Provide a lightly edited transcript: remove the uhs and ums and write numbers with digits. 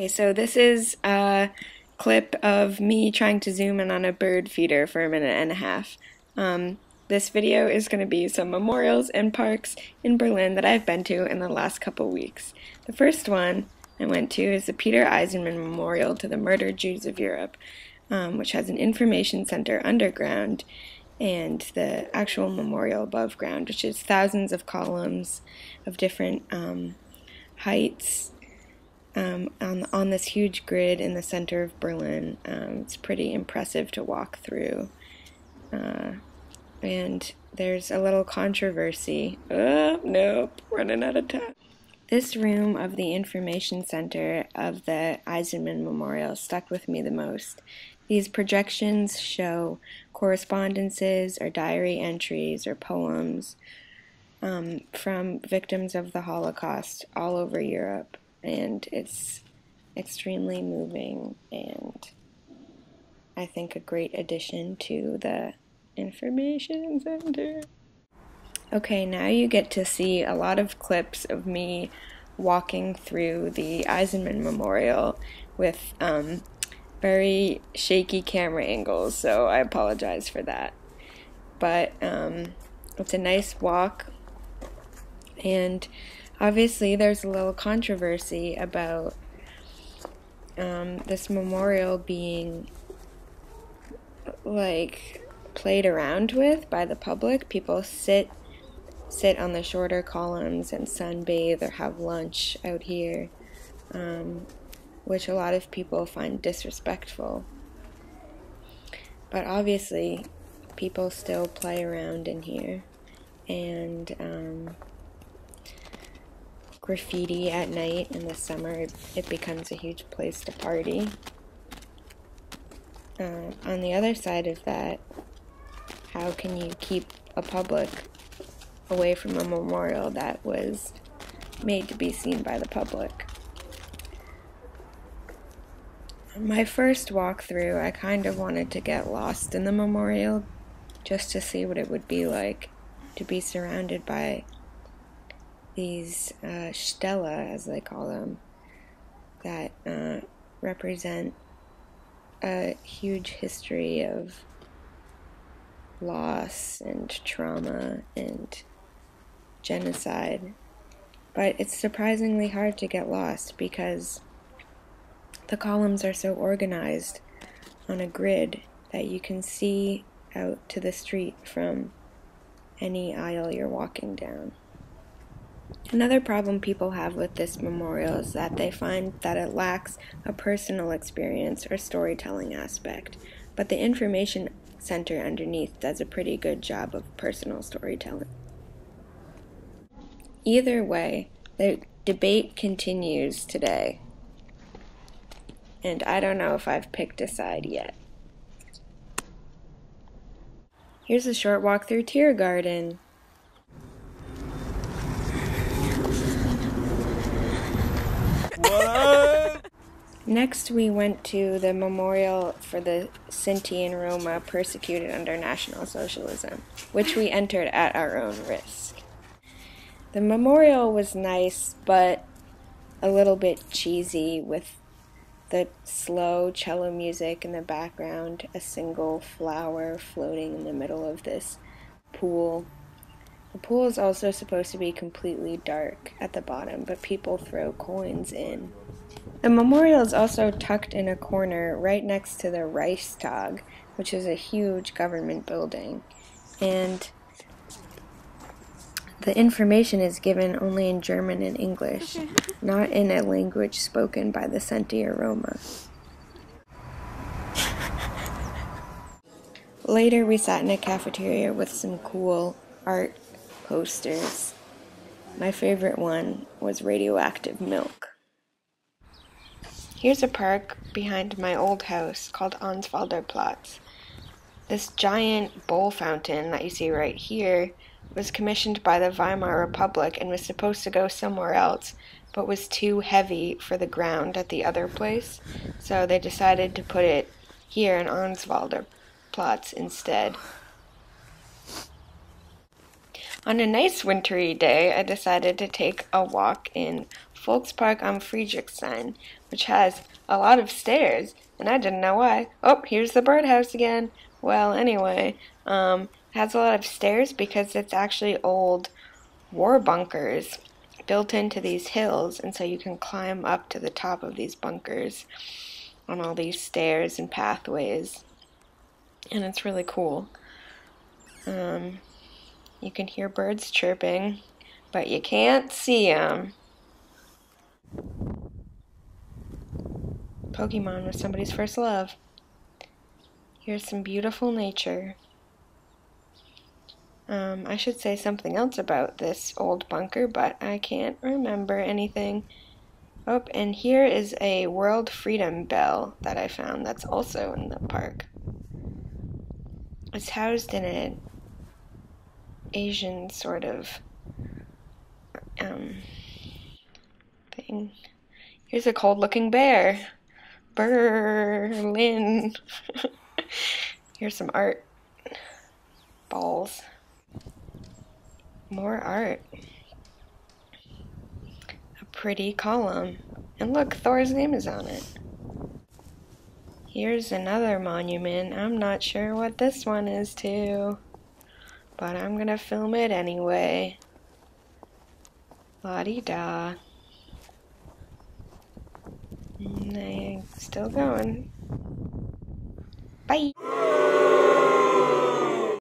Okay, so this is a clip of me trying to zoom in on a bird feeder for a minute and a half. This video is going to be some memorials and parks in Berlin that I've been to in the last couple weeks. The first one I went to is the Peter Eisenman Memorial to the Murdered Jews of Europe, which has an information center underground and the actual memorial above ground, which is thousands of columns of different heights on this huge grid in the center of Berlin. It's pretty impressive to walk through. And there's a little controversy. Nope, running out of time. This room of the information center of the Eisenman Memorial stuck with me the most. These projections show correspondences or diary entries or poems from victims of the Holocaust all over Europe, and it's extremely moving and I think a great addition to the information center. Okay, now you get to see a lot of clips of me walking through the Eisenman Memorial with very shaky camera angles, so I apologize for that. But it's a nice walk, and obviously there's a little controversy about this memorial being like played around with by the public. People sit on the shorter columns and sunbathe or have lunch out here, which a lot of people find disrespectful. But obviously people still play around in here, and graffiti at night in the summer, it becomes a huge place to party. On the other side of that, how can you keep a public away from a memorial that was made to be seen by the public? My first walk through, I kind of wanted to get lost in the memorial just to see what it would be like to be surrounded by these stela, as they call them, that represent a huge history of loss and trauma and genocide. But it's surprisingly hard to get lost because the columns are so organized on a grid that you can see out to the street from any aisle you're walking down. Another problem people have with this memorial is that they find that it lacks a personal experience or storytelling aspect, but the information center underneath does a pretty good job of personal storytelling. Either way, the debate continues today, and I don't know if I've picked a side yet. Here's a short walk through Tiergarten. What? Next, we went to the memorial for the Sinti and Roma persecuted under National Socialism, which we entered at our own risk. The memorial was nice, but a little bit cheesy, with the slow cello music in the background, a single flower floating in the middle of this pool. The pool is also supposed to be completely dark at the bottom, but people throw coins in. The memorial is also tucked in a corner right next to the Reichstag, which is a huge government building, and the information is given only in German and English, not in a language spoken by the Sinti or Roma. Later, we sat in a cafeteria with some cool art posters. My favorite one was Radioactive Milk. Here's a park behind my old house called Arnswalder Platz. This giant bowl fountain that you see right here was commissioned by the Weimar Republic and was supposed to go somewhere else, but was too heavy for the ground at the other place, so they decided to put it here in Arnswalder Platz instead. On a nice wintry day, I decided to take a walk in Volkspark am Friedrichshain, which has a lot of stairs, and I didn't know why. Oh, here's the birdhouse again. Well, anyway, it has a lot of stairs because it's actually old war bunkers built into these hills, and so you can climb up to the top of these bunkers on all these stairs and pathways, and it's really cool. You can hear birds chirping, but you can't see them. Pokemon was somebody's first love. Here's some beautiful nature. I should say something else about this old bunker, but I can't remember anything. Oh, and here is a World Freedom Bell that I found that's also in the park. It's housed in an Asian sort of thing. Here's a cold-looking bear. Berlin. Here's some art. Balls. More art. A pretty column. And look, Thor's name is on it. Here's another monument. I'm not sure what this one is to, but I'm gonna film it anyway. La-di-da. Still going.